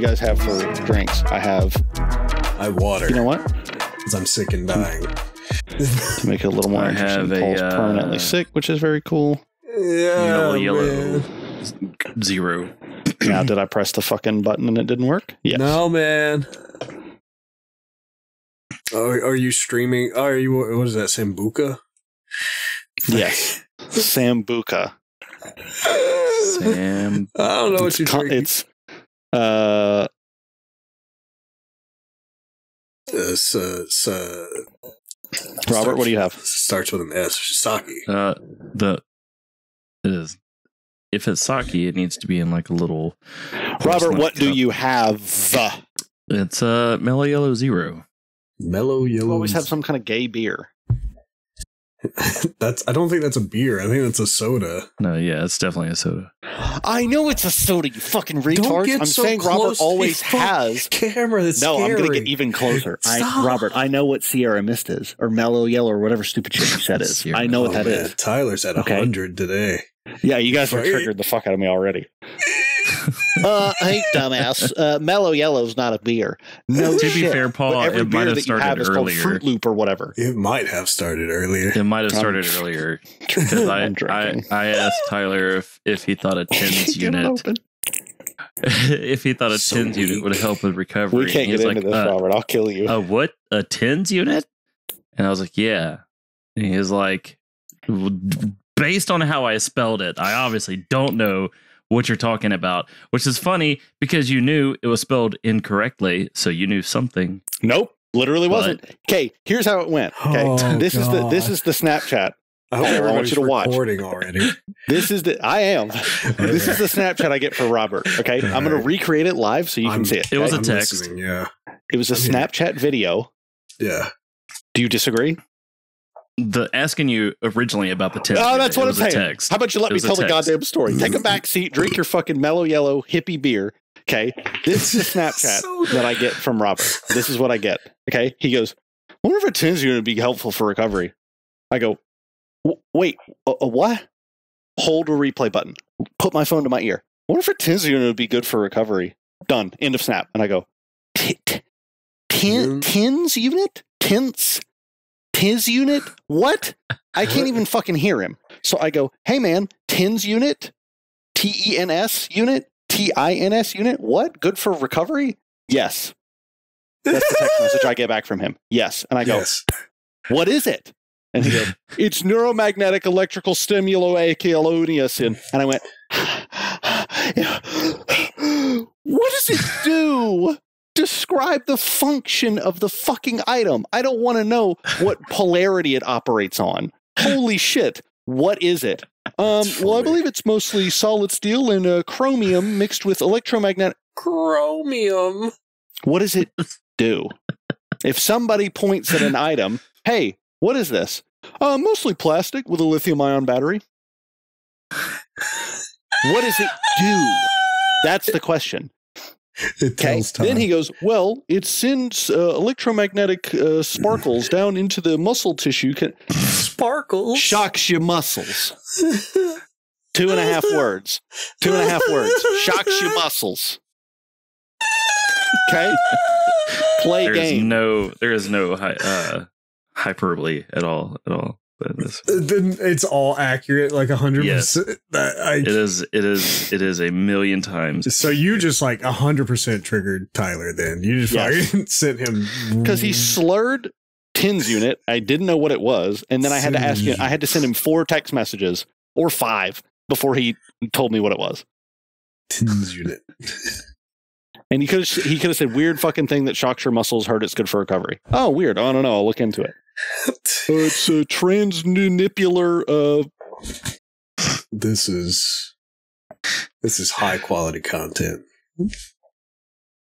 you guys have for drinks? I have water. You know what? Because I'm sick and dying. To make it a little more interesting, Paul's permanently sick, which is very cool. Yeah, yellow 0. Now, did I press the fucking button and it didn't work? Yes. No, man. Are you streaming? What is that, Sambuca? Yes. Sambuca. Sam. I don't know what you're drinking. It's Robert, what do you have? Starts with an S. Sake. If it's sake, it needs to be in like a little. Robert, what do cup. you have? It's mellow yellow 0. Mellow yellow. You always have some kind of gay beer. I don't think that's a beer. I think that's a soda. No, yeah, it's definitely a soda. I know it's a soda, you fucking retard. Don't get I'm so saying Robert close always has. Camera, that's no, scary. I'm going to get even closer. Robert, I know what Sierra Mist is, or Mellow Yellow, or whatever stupid shit you said is. I know what that is. Tyler's at 100 today. Yeah, you guys have triggered the fuck out of me already. Hey, dumbass. Mellow Yellow's not a beer. No, to be fair, Paul, every it might beer have that you have started is called earlier. Fruit Loop or whatever. It might have started earlier. It might have started earlier because I asked Tyler if he thought a TINS unit. If he thought a TINS unit would help with recovery. We can't get into this, Robert. I'll kill you. What? A TINS unit? And I was like, yeah. And he was like, based on how I spelled it, I obviously don't know what you're talking about, which is funny because you knew it was spelled incorrectly, so you knew something. Nope, literally wasn't. Okay, here's how it went. Okay, this is the Snapchat. I want you to watch. Recording already. This is the This is the Snapchat I get for Robert. Okay, I'm going to recreate it live so you can see it. It was a text. Listening, yeah, it was a Snapchat video. Yeah. Do you disagree? Asking you originally about the TINS. Oh, that's what I'm saying. Text. How about you let me tell the goddamn story? Take a back seat, drink your fucking Mellow Yellow hippie beer. Okay, this is the Snapchat that I get from Robert. This is what I get. Okay, he goes, I wonder if a TINS unit would be helpful for recovery. I go, wait, a what? Hold a replay button. Put my phone to my ear. I wonder if a TINS unit would be good for recovery. Done. End of snap. And I go, TINS unit? TINS unit? What? I can't even fucking hear him. So I go, hey man, TINS unit? TENS unit? TINS unit? What? Good for recovery? Yes. That's the text message I get back from him. Yes. And I go, what is it? And he goes, it's neuromagnetic electrical stimulation. And I went, what does it do? Describe the function of the fucking item. I don't want to know what polarity it operates on. Holy shit. What is it? Well, I believe it's mostly solid steel and chromium mixed with electromagnetic. Chromium. What does it do? If somebody points at an item, hey, what is this? Mostly plastic with a lithium-ion battery. What does it do? That's the question. It tells time. Then he goes, well, it sends electromagnetic sparkles down into the muscle tissue. Sparkles? Shocks your muscles. 2.5 words. 2.5 words. Shocks your muscles. Okay? Play game. There is no hyperbole at all. It's all accurate, like 100%. Yes. It is a million times. So you just like 100% triggered Tyler. Then you just fucking sent him because he slurred TINS unit. I didn't know what it was, and then I had to ask him. I had to send him 4 text messages or 5 before he told me what it was. TINS unit. And he could have said weird fucking thing that shocks your muscles, heard it's good for recovery. Oh, weird. I don't know. I'll look into it. It's a transnuclear. This is high quality content.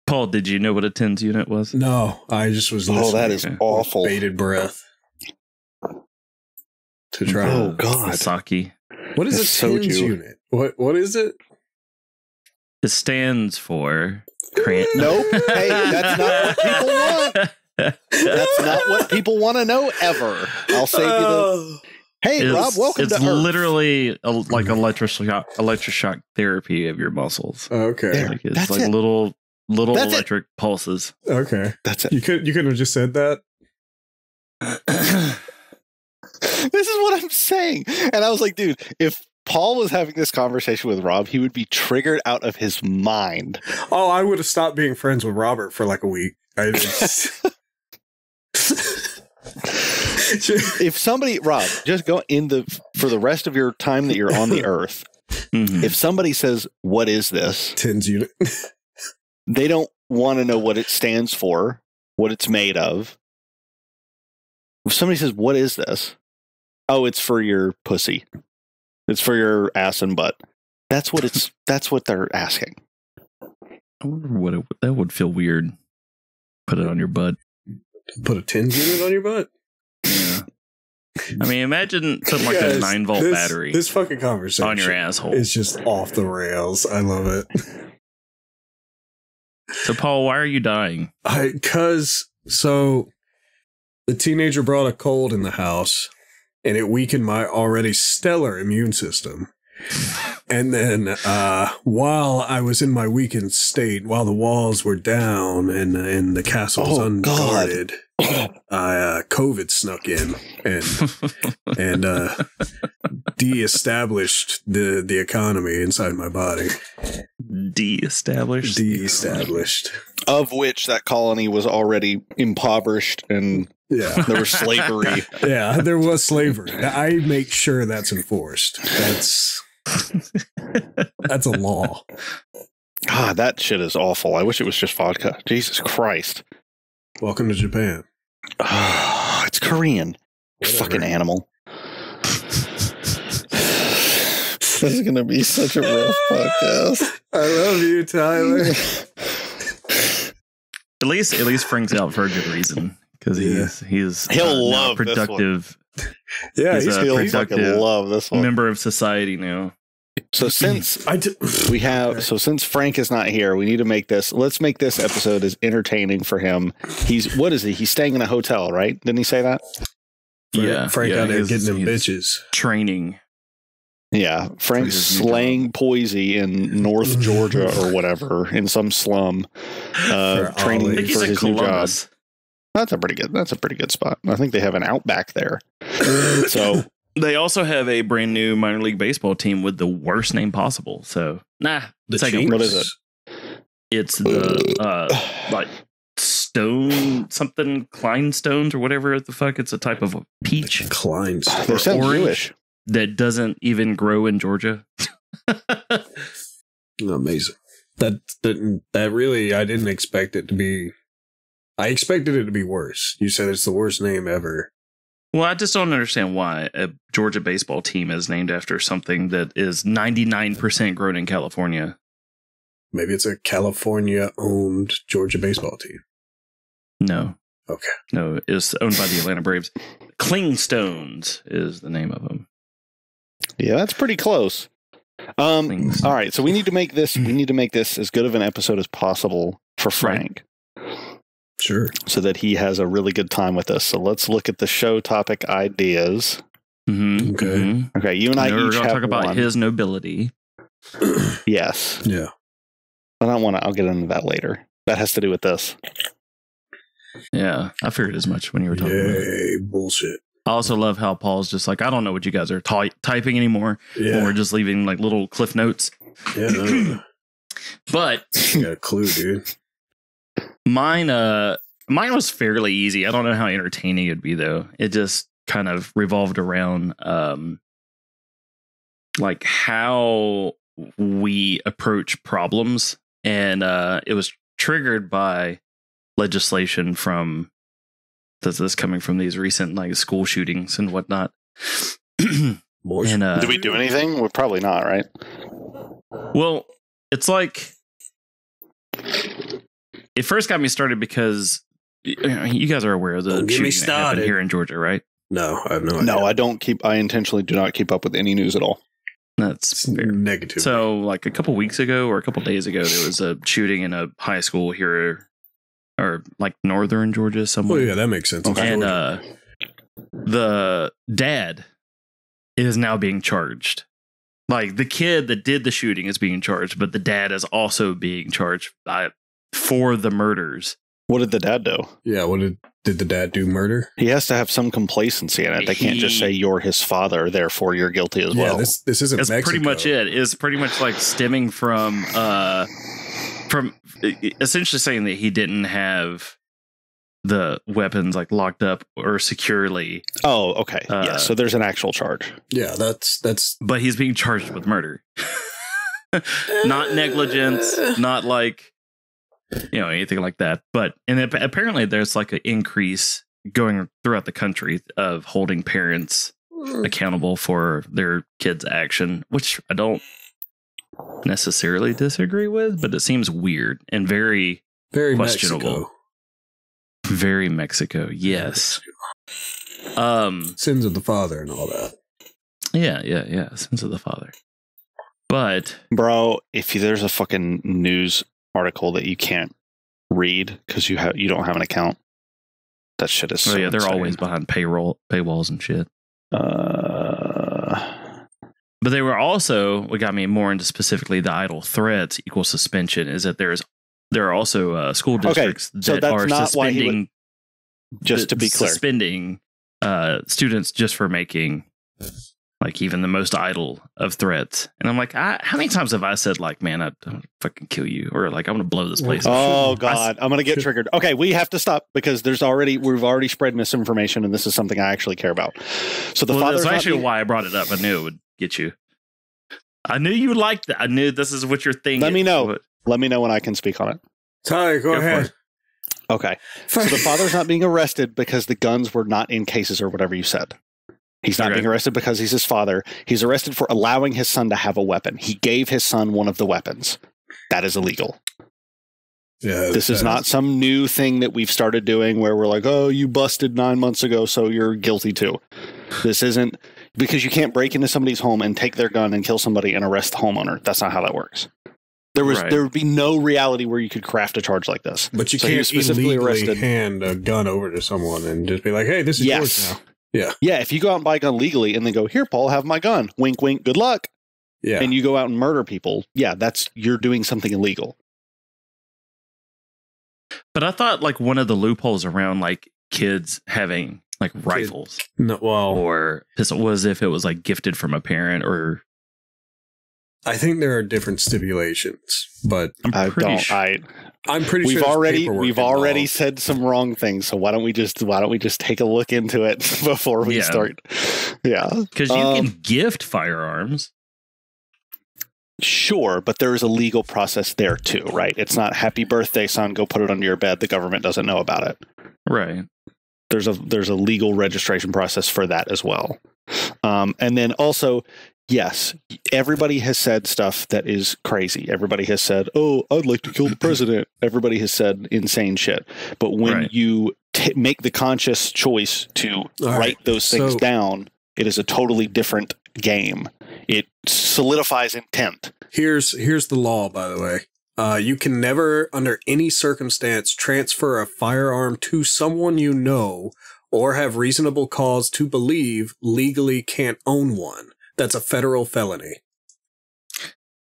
Paul, did you know what a TINS unit was? No, I just was listening. Oh, that is awful. Bated breath. To try. Oh God, Sake. What is a TINS unit? What is it? It stands for. Nope. Hey, that's not what people want. That's not what people want to know ever. I'll save you the. Hey, Rob, welcome to Earth. It's literally like electroshock therapy of your muscles. Okay, like it's like little little That's electric pulses. Okay. That's it. You couldn't have just said that. This is what I'm saying. And I was like, dude, if Paul was having this conversation with Rob, he would be triggered out of his mind. Oh, I would have stopped being friends with Robert for like a week. If somebody, Rob, just go for the rest of your time that you're on the earth, if somebody says, what is this? TINS unit. They don't want to know what it stands for, what it's made of. If somebody says, what is this? Oh, it's for your pussy. It's for your ass and butt. That's what they're asking. I wonder that would feel weird. Put it on your butt. Put a TINS unit on your butt? Yeah. I mean, imagine putting like a 9-volt battery. This fucking conversation on your asshole. It's just off the rails. I love it. So, Paul, why are you dying? So the teenager brought a cold in the house, and it weakened my already stellar immune system. And then while I was in my weakened state, while the walls were down and the castle was unguarded, COVID snuck in and de-established the economy inside my body. De-established? De-established. Of which that colony was already impoverished and there was slavery. Yeah, there was slavery. I make sure that's enforced. That's a law. God, that shit is awful. I wish it was just vodka. Jesus Christ. Welcome to Japan. Oh, it's Korean. Whatever. Fucking animal. This is going to be such a rough podcast. I love you, Tyler. At least Frank's out for a good reason, because he'll love productive. Yeah, he'll fucking love this one. Member of society now. So since since Frank is not here, we need to make this. Let's make this episode as entertaining for him. What is he? He's staying in a hotel, right? Didn't he say that? Frank out there getting them bitches. Training. Yeah, Frank's slaying poisey in North Georgia or whatever in some slum, training for his new job. That's a pretty good spot. I think they have an Outback there. So they also have a brand new minor league baseball team with the worst name possible. So what is it? It's the like Stone something Kleinstones or whatever the fuck. It's a type of peach. Kleinstones. They sound Jewish. That doesn't even grow in Georgia. Amazing. That really, I didn't expect it to be. I expected it to be worse. You said it's the worst name ever. Well, I just don't understand why a Georgia baseball team is named after something that is 99% grown in California. Maybe it's a California-owned Georgia baseball team. No. Okay. No, it's owned by the Atlanta Braves. Clingstones is the name of them. Yeah, that's pretty close. All right, so we need to make this as good of an episode as possible for Frank. Right. Sure. So that he has a really good time with us. So let's look at the show topic ideas. Mm-hmm. Okay. Mm-hmm. Okay, you and I We're each going to have talk about one. his nobility. Yes. Yeah. I don't want to. I'll get into that later. That has to do with this. Yeah, I figured as much when you were talking about it. Yay, bullshit. I also love how Paul's just like, I don't know what you guys are typing anymore. Yeah. Or we're just leaving like little cliff notes. Yeah. No. But You got a clue, dude. mine was fairly easy. I don't know how entertaining it'd be though. It just kind of revolved around like how we approach problems, and it was triggered by legislation from this coming from these recent like school shootings and whatnot. More. And, Did we do anything? We're probably not, right? well, it's like it first got me started because you guys are aware of the Don't get me shooting that happened started. here in Georgia, right? No, I have no idea. No, I don't keep. I intentionally do not keep up with any news at all. That's It's fair. negative. So, like a couple weeks ago or a couple days ago, there was a shooting in a high school here, or like northern Georgia somewhere. Well, yeah, that makes sense. Okay. And Georgia. the dad is now being charged. Like the kid that did the shooting is being charged, but the dad is also being charged. for the murders. What did the dad do? Yeah, did the dad do murder? He has to have some complacency in it. They can't just say you're his father, therefore you're guilty as well. This isn't That's Mexico. pretty much it. It's pretty much like stemming from essentially saying that he didn't have the weapons like locked up or securely. Oh, okay. Yeah, so there's an actual charge. Yeah, that's. But he's being charged with murder, not negligence, not like anything like that. But apparently there's like an increase going throughout the country of holding parents accountable for their kids' action, which I don't necessarily disagree with, but it seems weird and very questionable. Mexico. Very Mexico, yes. Sins of the father and all that. Yeah. Sins of the father. But bro, if there's a fucking news article that you can't read because you don't have an account, that shit is. They're always behind paywalls and shit. But they were also what got me more into specifically the idle threats equal suspension is that there are also school districts that are suspending. Just to be clear, suspending students just for making like even the most idle of threats. And I'm like, how many times have I said like, man, I'm gonna fucking kill you, or like I'm gonna blow this place up? Oh God, I'm gonna get triggered. Okay, we have to stop because we've already spread misinformation, and this is something I actually care about. So that's actually why I brought it up. I knew it would get you. I knew you liked that. I knew this is what you're thinking. Let me know. Let me know when I can speak on it. Ty, go ahead. Okay. So the father's not being arrested because the guns were not in cases or whatever you said. He's not being arrested because he's his father. He's arrested for allowing his son to have a weapon. He gave his son one of the weapons. That is illegal. Yeah, this is not some new thing that we've started doing where we're like, oh, you busted 9 months ago, so you're guilty too. This isn't because you can't break into somebody's home and take their gun and kill somebody and arrest the homeowner. That's not how that works. There would be no reality where you could craft a charge like this. But you can't specifically hand a gun over to someone and just be like, hey, this is yours now. Yeah. Yeah, if you go out and buy a gun legally and then go, here, Paul, have my gun. Wink, wink, good luck. Yeah. And you go out and murder people. Yeah, you're doing something illegal. But I thought like one of the loopholes around like kids having like rifles or pistol was if it was like gifted from a parent or. I think there are different stipulations, but I'm pretty sure we've already said some wrong things. So why don't we just take a look into it before we start? Yeah, because you can gift firearms. Sure, but there is a legal process there too, right? It's not happy birthday, son, go put it under your bed. The government doesn't know about it. Right. There's a legal registration process for that as well. And then also, yes, everybody has said stuff that is crazy. Everybody has said, oh, I'd like to kill the president. Everybody has said insane shit. But when you make the conscious choice to write those things down, it is a totally different game. It solidifies intent. Here's the law, by the way. You can never, under any circumstance, transfer a firearm to someone you know or have reasonable cause to believe legally can't own one. That's a federal felony.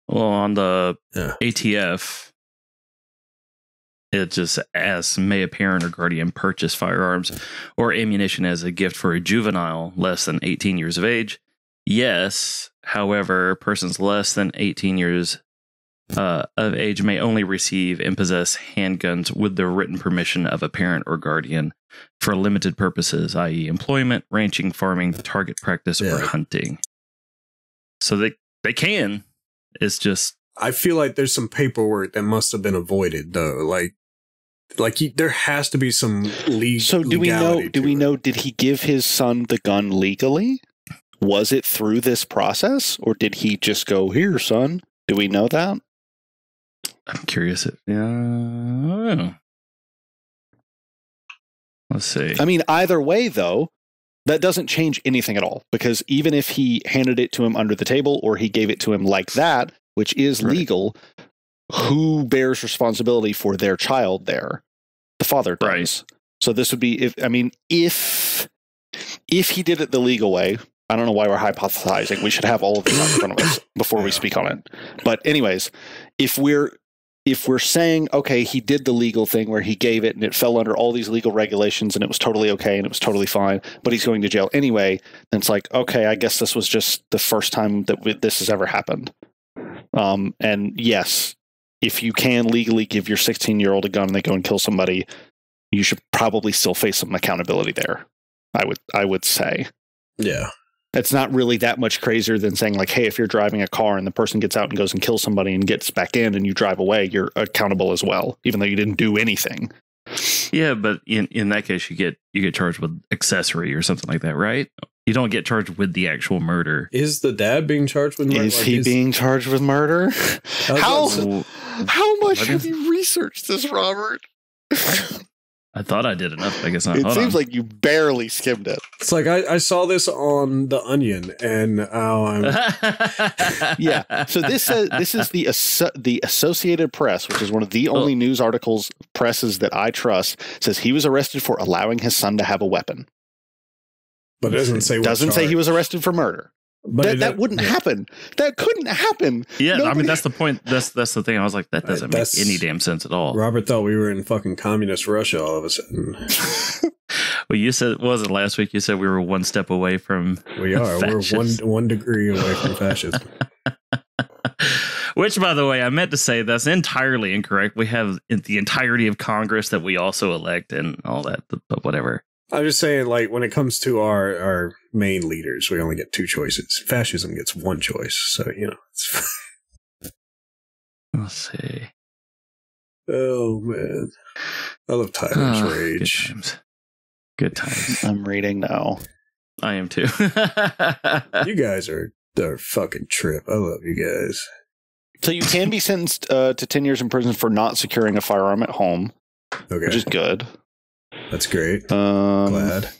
Well, on the ATF, it just asks, may a parent or guardian purchase firearms or ammunition as a gift for a juvenile less than 18 years of age? Yes. However, persons less than 18 years of age may only receive and possess handguns with the written permission of a parent or guardian for limited purposes, i.e. employment, ranching, farming, target practice, or hunting. So they can. It's just... I feel like there's some paperwork that must have been avoided, though. Like there has to be some legality. So do we know, did he give his son the gun legally? Was it through this process? Or did he just go, here, son? Do we know that? I'm curious. I don't know. Let's see. I mean, either way, though, that doesn't change anything at all. Because even if he handed it to him under the table or he gave it to him like that, which is legal, who bears responsibility for their child there? The father does. Right. So this would be, if he did it the legal way, I don't know why we're hypothesizing. We should have all of this out in front of us before we speak on it. But anyways, if if we're saying, okay, he did the legal thing where he gave it and it fell under all these legal regulations and it was totally okay and it was totally fine, but he's going to jail anyway, then it's like, okay, I guess this was just the first time that this has ever happened. And yes, if you can legally give your 16-year-old a gun and they go and kill somebody, you should probably still face some accountability there. I would say. Yeah. It's not really that much crazier than saying like, hey, if you're driving a car and the person gets out and goes and kills somebody and gets back in and you drive away, you're accountable as well, even though you didn't do anything. Yeah, but in that case, you get charged with accessory or something like that, right? You don't get charged with the actual murder. Is the dad being charged with murder? Is he being charged with murder? How much have you researched this, Robert? I thought I did enough. I guess not. It seems like you barely skimmed it. It's like I saw this on The Onion, and yeah. So this is the Associated Press, which is one of the only news articles presses that I trust. Says he was arrested for allowing his son to have a weapon, but it doesn't say. Doesn't say he was arrested for murder. But that wouldn't happen. That couldn't happen. Yeah, I mean that's the point. That's the thing. I was like, that doesn't make any damn sense at all. Robert thought we were in fucking communist Russia all of a sudden. Well, you said, what was it last week? You said we were one step away from. We are. Fascist. We're one degree away from fascism. Which, by the way, I meant to say that's entirely incorrect. We have the entirety of Congress that we also elect and all that, but whatever. I'm just saying, like, when it comes to our main leaders, we only get two choices. Fascism gets one choice, so, you know. It's Let's see. Oh, man. I love Tyler's rage. Good times. I'm reading now. I am too. You guys are a fucking trip. I love you guys. So you can be sentenced to 10 years in prison for not securing a firearm at home, which is good. That's great. Glad.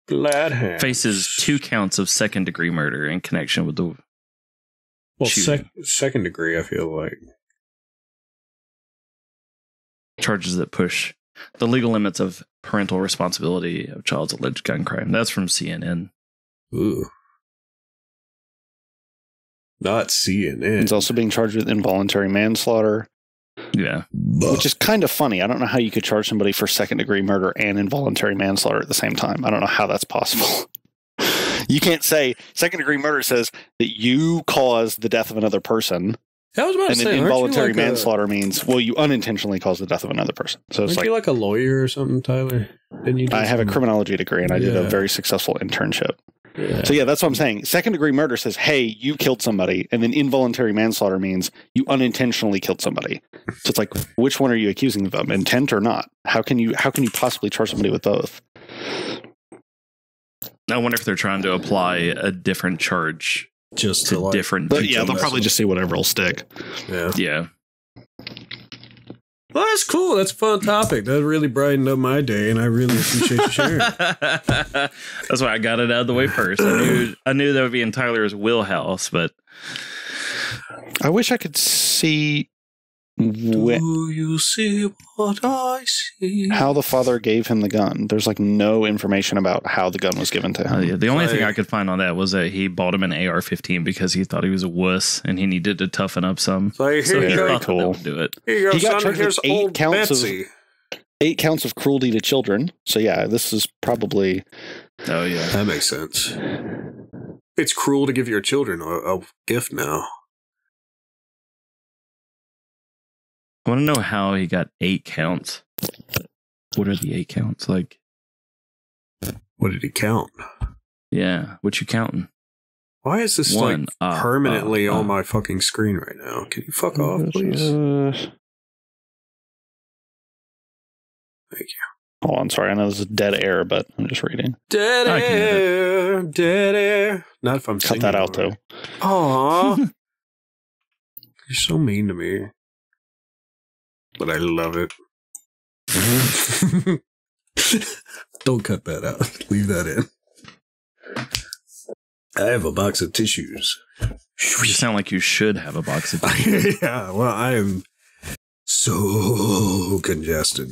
Glad hands. Faces 2 counts of second-degree murder in connection with the second degree, I feel like. Charges that push the legal limits of parental responsibility of child's alleged gun crime. That's from CNN. Ooh. Not CNN. He's also being charged with involuntary manslaughter. Yeah. Which is kind of funny. I don't know how you could charge somebody for second-degree murder and involuntary manslaughter at the same time. I don't know how that's possible. You can't say second-degree murder says that you caused the death of another person. I was about to say, then involuntary manslaughter means, well, you unintentionally caused the death of another person. So it's aren't you like a lawyer or something, Tyler? Didn't you? I have a criminology degree, and I did a very successful internship. Yeah. So yeah, that's what I'm saying. Second-degree murder says, hey, you killed somebody, and then involuntary manslaughter means you unintentionally killed somebody. So it's like, which one are you accusing them of, intent or not? How can you possibly charge somebody with both? I wonder if they're trying to apply a different charge just to different. But yeah, they'll probably just see whatever will stick. Yeah. Well, that's cool. That's a fun topic. That really brightened up my day, and I really appreciate you sharing. That's why I got it out of the way first. I knew that would be in Tyler's wheelhouse, but I wish I could see do you see what I see? How the father gave him the gun. There's like no information about how the gun was given to him. Yeah, the only thing I could find on that was that he bought him an AR-15 because he thought he was a wuss and he needed to toughen up some. So he thought cool. that would do it. Here you go, he got son. charged with 8 counts of cruelty to children. So yeah, this is probably. Oh yeah, that makes sense. It's cruel to give your children a gift now. I want to know how he got 8 counts. What are the 8 counts like? What did he count? Yeah, what you counting? Why is this permanently on my fucking screen right now? Can you fuck off, please? Thank you. Hold on, sorry. I know this is dead air, but I'm just reading. Dead air, dead air. Not if I'm cut singing that out though. Aw, you're so mean to me. But I love it. Don't cut that out. Leave that in. I have a box of tissues. You sound like you should have a box of tissues. Yeah, well, I am so congested.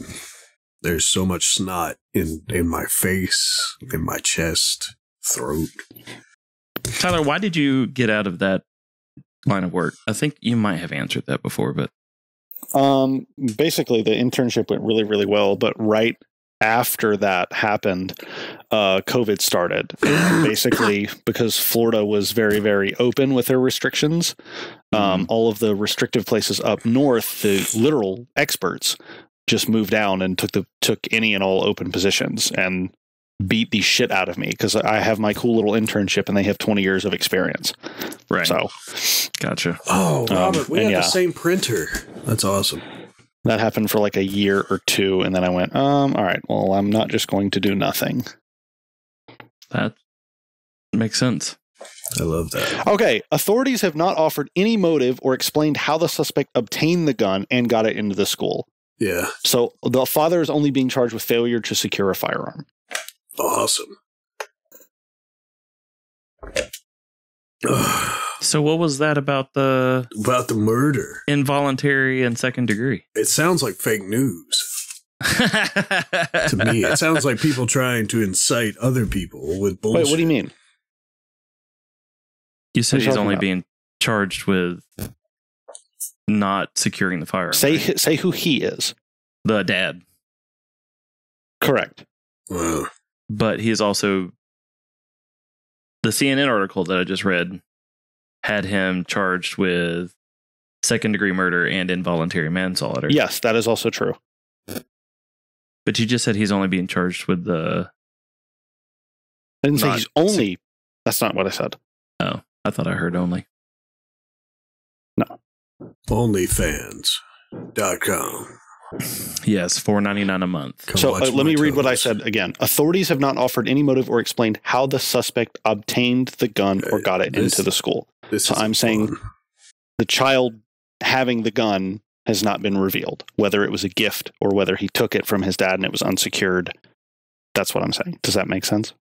There's so much snot in my face, in my chest, throat. Tyler, why did you get out of that line of work? I think you might have answered that before, but basically the internship went really, really well, but right after that happened, COVID started. And basically, because Florida was very, very open with their restrictions, all of the restrictive places up north, the literal experts just moved down and took any and all open positions and beat the shit out of me because I have my cool little internship and they have 20 years of experience. Right. So, gotcha. Oh, Robert, we have yeah. the same printer. That's awesome. That happened for like a year or two, and then I went, all right, well, I'm not just going to do nothing. That makes sense. I love that. Okay, authorities have not offered any motive or explained how the suspect obtained the gun and got it into the school. Yeah. So the father is only being charged with failure to secure a firearm. Awesome. So what was that about the murder? Involuntary and second degree? It sounds like fake news to me. It sounds like people trying to incite other people with bullshit. Wait, what do you mean? You said What are you he's talking only about? being charged with not securing the firearm. Say who he is. The dad. Correct. Wow. But he is also, the CNN article that I just read had him charged with second degree murder and involuntary manslaughter. Yes, that is also true. But you just said he's only being charged with the... I didn't say Not he's only. That's not what I said. Oh, I thought I heard only. Onlyfans.com. Yes, $4.99 a month. Come So watch let my me read what I toes. said again. Authorities have not offered any motive or explained how the suspect obtained the gun or got it into the school. So I'm saying the child having the gun has not been revealed, whether it was a gift or whether he took it from his dad and it was unsecured. That's what I'm saying. Does that make sense?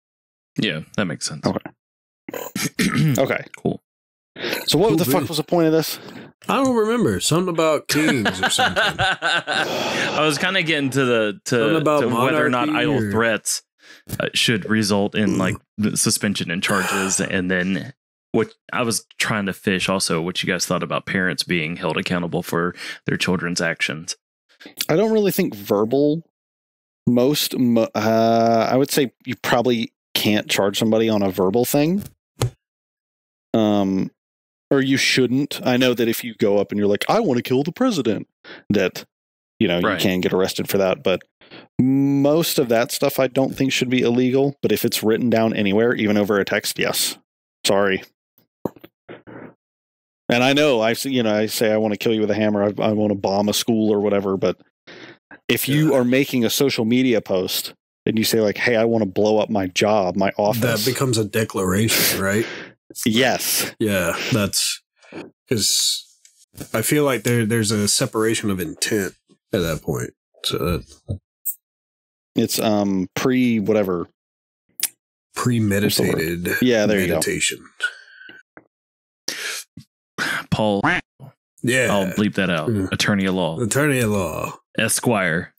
Yeah, that makes sense. Okay. Okay. Cool. So what Cool the fuck beans. was the point of this? I don't remember. Something about kings or something. I was kind of getting to Something about whether or not monarchy idle or- threats should result in like suspension and charges, and then what I was trying to fish also what you guys thought about parents being held accountable for their children's actions. I don't really think verbal. I would say you probably can't charge somebody on a verbal thing. Or you shouldn't. I know that if you go up and you're like, I want to kill the president, that, you Right. can get arrested for that. But most of that stuff I don't think should be illegal. But if it's written down anywhere, even over a text, yes. Sorry. And I know I say I want to kill you with a hammer. I want to bomb a school or whatever. But if you are making a social media post and you say like, hey, I want to blow up my job, my office. That becomes a declaration, right? Yes. Yeah, that's because I feel like there's a separation of intent at that point. So It's pre-whatever. premeditated Yeah, there you go. meditation. Paul, Yeah. I'll bleep that out. Mm. Attorney at law, Attorney at law. Esquire.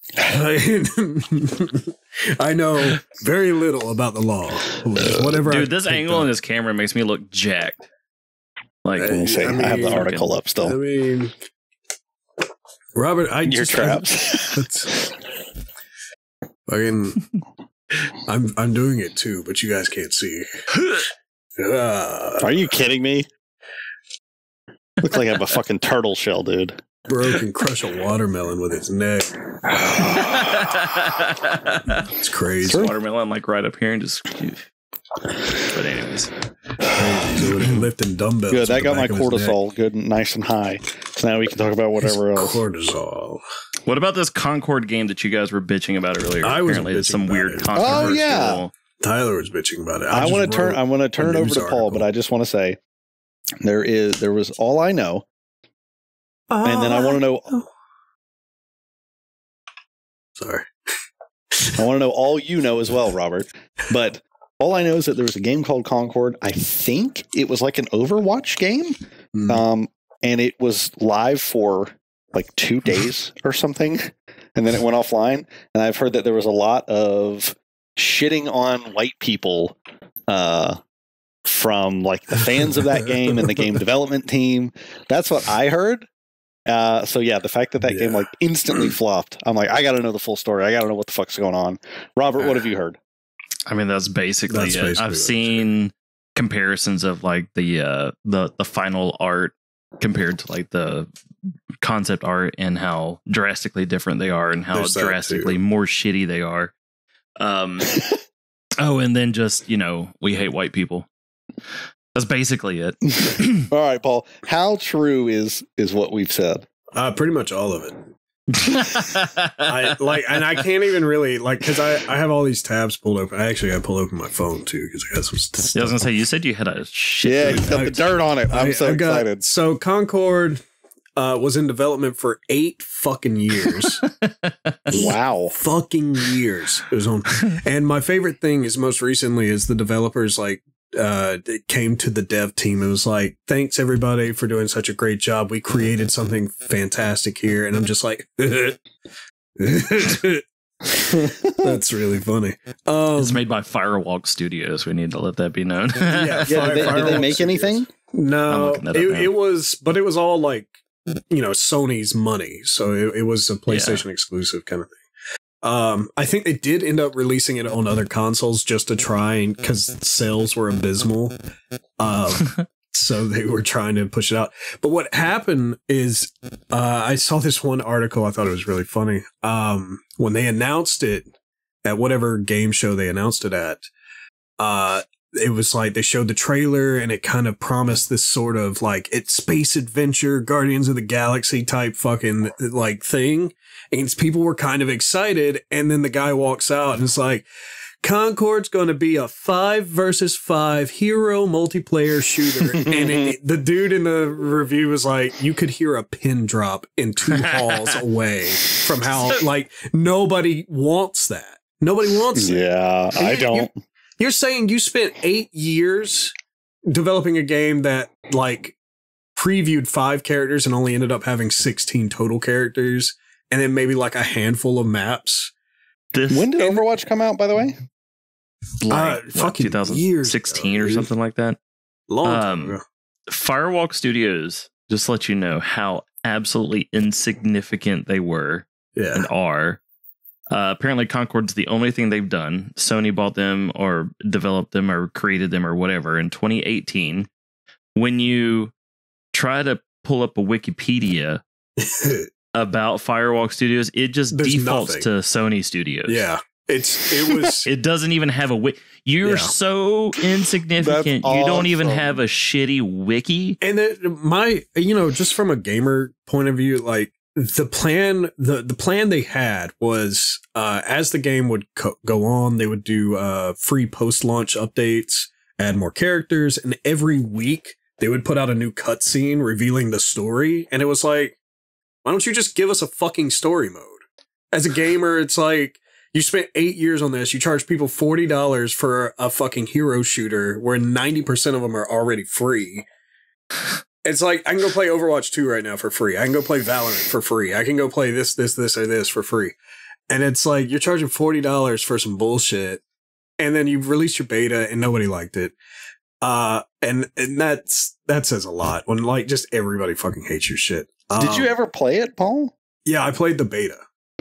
I know very little about the law. Whatever. Dude, this angle in this camera makes me look jacked. Like, Let me see. I have the article up I still. mean, Robert, Your traps. That's fucking. I'm doing it too, but you guys can't see. Are you kidding me? Looks like I have a fucking turtle shell, dude. Broke and crush a watermelon with its neck. It's crazy. watermelon like right up here and just. But anyways, Crazy. Doing lifting dumbbells. Good. with That the got my back of his neck. cortisol good and nice and high. So now we can talk about whatever His else. Cortisol. what about this Concord game that you guys were bitching about earlier? I was Apparently, it's bitching some about weird it. controversial. Oh, yeah. Tyler was bitching about it. I just want to turn. wrote I want to turn a it over news to Paul, but article. I just want to say there was All I Know, and then I want to know. Sorry. I want to know all you know as well, Robert. But all I know is that there was a game called Concord. I think it was like an Overwatch game. Mm. And it was live for like 2 days or something. And then it went offline. And I've heard that there was a lot of shitting on white people from like the fans of that game and the game development team. That's what I heard. So yeah, the fact that game like instantly flopped, I'm like, I got to know the full story. I got to know what the fuck's going on. Robert, what have you heard? I mean, that's basically it. I've seen comparisons of like the final art compared to like the concept art and how drastically different they are and how drastically more shitty they are. Oh, and then just, we hate white people. That's basically it. All right, Paul. How true is what we've said? Pretty much all of it. I can't even really because I have all these tabs pulled open. I actually got to pull open my phone too because I got some stuff. I was gonna say, you said you had a shit. Yeah, you got the dirt on it. I'm so excited. So Concord was in development for 8 fucking years. Wow, fucking years. It was on. And my favorite thing is most recently is the developers it came to the dev team. It was like, thanks everybody for doing such a great job. We created something fantastic here. And I'm just like, that's really funny. It's made by Firewalk Studios. We need to let that be known. Did they make anything? No, it was all like, Sony's money. So it was a PlayStation exclusive kind of thing. I think they did end up releasing it on other consoles just to try because sales were abysmal. So they were trying to push it out. But what happened is I saw this one article. I thought it was really funny. When they announced it at whatever game show they announced it at, it was like they showed the trailer and it kind of promised this sort of like it's space adventure, Guardians of the Galaxy type fucking like thing. And people were kind of excited. And then the guy walks out and it's like, Concord's going to be a 5 versus 5 hero multiplayer shooter. And the dude in the review was like, you could hear a pin drop in 2 halls away from how like nobody wants that. Nobody wants that. Yeah, I don't. You're saying you spent 8 years developing a game that like previewed 5 characters and only ended up having 16 total characters and then maybe like a handful of maps. When did Overwatch come out, by the way? Fucking 2016 or something like that. Long time ago. Firewalk Studios, just to let you know how absolutely insignificant they were and are. Apparently Concord's the only thing they've done. Sony bought them or developed them or created them or whatever in 2018. When you try to pull up a Wikipedia about Firewalk Studios, it just defaults to Sony Studios. Yeah. It doesn't even have a you're so insignificant. You don't even have a shitty wiki. And just from a gamer point of view, like the plan they had was as the game would go on, they would do free post-launch updates, add more characters, and every week they would put out a new cutscene revealing the story. And it was like, why don't you just give us a fucking story mode? As a gamer, it's like, you spent 8 years on this. You charge people $40 for a fucking hero shooter where 90% of them are already free. It's like, I can go play Overwatch 2 right now for free. I can go play Valorant for free. I can go play this, or this for free. And it's like, you're charging $40 for some bullshit. And then you release your beta and nobody liked it. And that says a lot when like just everybody fuking hates your shit. Did you ever play it, Paul? Yeah, I played the beta.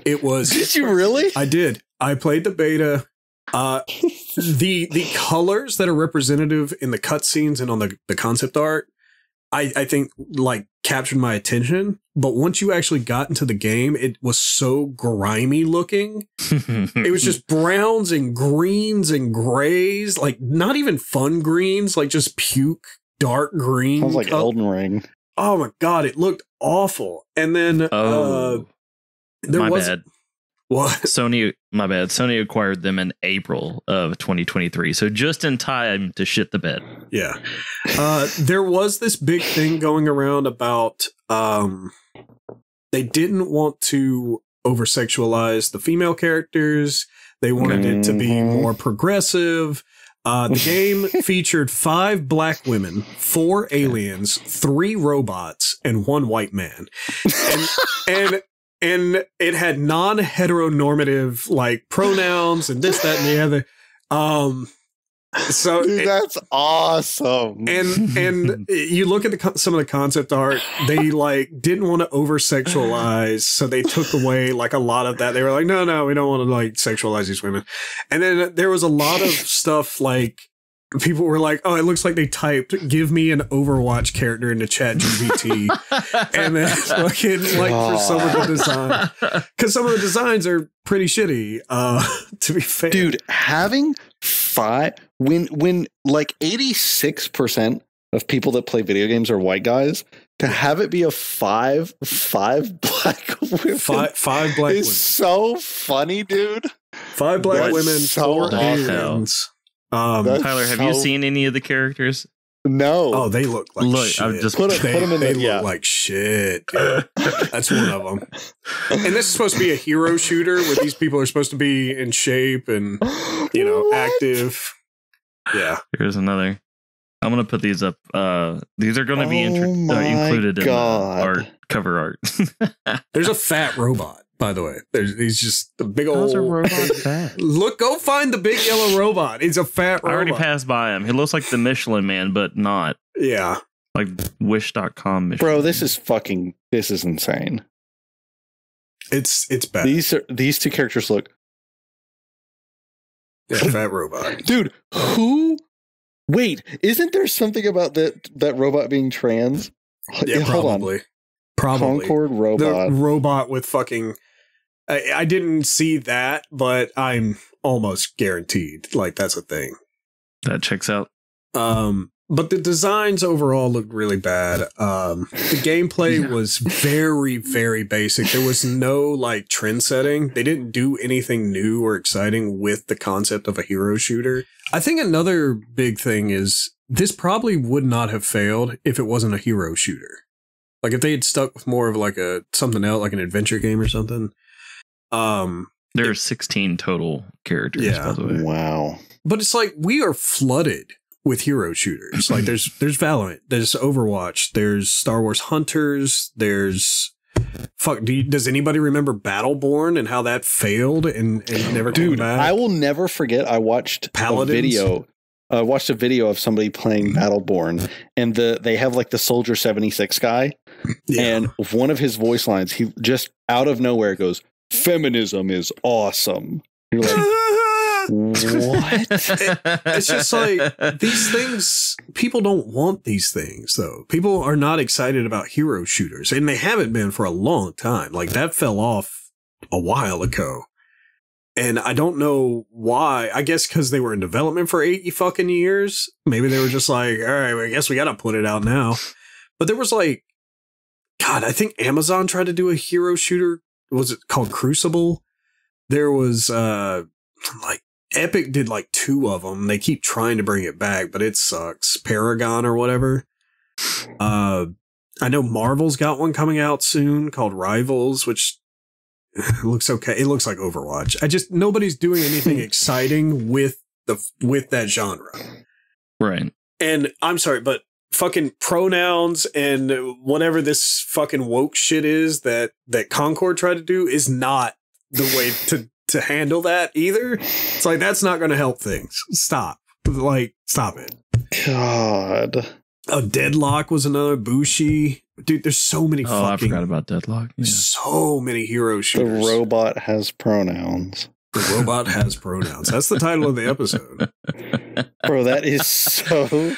It was. Did you really? I did. I played the beta. The colors that are representative in the cutscenes and on the concept art, I think like captured my attention. But once you actually got into the game, it was so grimy looking. It was just browns and greens and grays, like not even fun greens, like just puke dark green. Sounds like Elden Ring. Oh my god, it looked awful. And then my bad. What? My bad. Sony acquired them in April of 2023. So just in time to shit the bed. Yeah. There was this big thing going around about they didn't want to over-sexualize the female characters. They wanted it to be more progressive. The game featured 5 black women, 4 aliens, 3 robots, and 1 white man. And it had non-heteronormative like pronouns and this, that, and the other. So Dude, that's awesome. and you look at some of the concept art, they like didn't want to over sexualize, so they took away like a lot of that. They were like, no, we don't want to like sexualize these women. And then there was a lot of stuff like people were like, oh, it looks like they typed, give me an Overwatch character into ChatGPT. And then fucking like for some of the design, because some of the designs are pretty shitty, to be fair. Dude, having when like 86% of people that play video games are white guys, to have it be a five black women, five black is women, so funny, dude. 5 black That's women, so 4 awesome. aliens. Tyler, have you seen any of the characters? No. Oh, they look like shit. I've just Put them in They the, look like shit, dude. That's one of them. And this is supposed to be a hero shooter where these people are supposed to be in shape and, you know, What? active. Yeah. Here's another. I'm gonna put these up. These are gonna be my included in the God. cover art. There's a fat robot, by the way. He's just a big old How's a robot fat? Look, go find the big yellow robot. It's a fat robot. I already passed by him. He looks like the Michelin Man, but not Yeah. like Wish.com Michelin. Bro, this is insane. It's bad. These two characters look, Yeah, fat robot. dude, wait, isn't there something about that robot being trans? Yeah, Hold on. Probably. Concord robot. The robot with fucking... I didn't see that, but I'm almost guaranteed. Like, that's a thing. That checks out. But the designs overall looked really bad. The gameplay was very, very basic. There was no like trend setting. They didn't do anything new or exciting with the concept of a hero shooter. I think another big thing is this probably would not have failed if it wasn't a hero shooter. Like if they had stuck with more of like something else, like an adventure game or something. There are 16 total characters, Yeah. by the way. Wow. But it's like we are flooded with hero shooters. Like there's Valorant, there's Overwatch, there's Star Wars Hunters, there's does anybody remember Battleborn and how that failed and never came Dude, back? I will never forget. I watched Paladins? a video. I watched a video of somebody playing Battleborn, and they have like the Soldier 76 guy, and one of his voice lines, he just out of nowhere goes, "Feminism is awesome." You're like, what? It's just like these things, people don't want these things though. People are not excited about hero shooters, and they haven't been for a long time. Like that fell off a while ago. And I don't know why. I guess because they were in development for 8 fucking years. Maybe they were just like, all right, well, I guess we got to put it out now. But there was like, God, I think Amazon tried to do a hero shooter. Was it called Crucible? There was like Epic did like 2 of them. They keep trying to bring it back, but it sucks. Paragon or whatever. I know Marvel's got one coming out soon called Rivals, which looks okay. It looks like Overwatch. Nobody's doing anything exciting with that genre. Right. And I'm sorry, but fucking pronouns and whatever this fucking woke shit is that Concord tried to do is not the way to handle that either. It's like, that's not going to help things. Stop it. God. Oh, Deadlock was another. Bushi. Dude, there's so many I fucking... forgot about Deadlock. Yeah. So many hero shooters. The robot has pronouns. The robot has pronouns. That's the title of the episode. Bro, that is so crazy.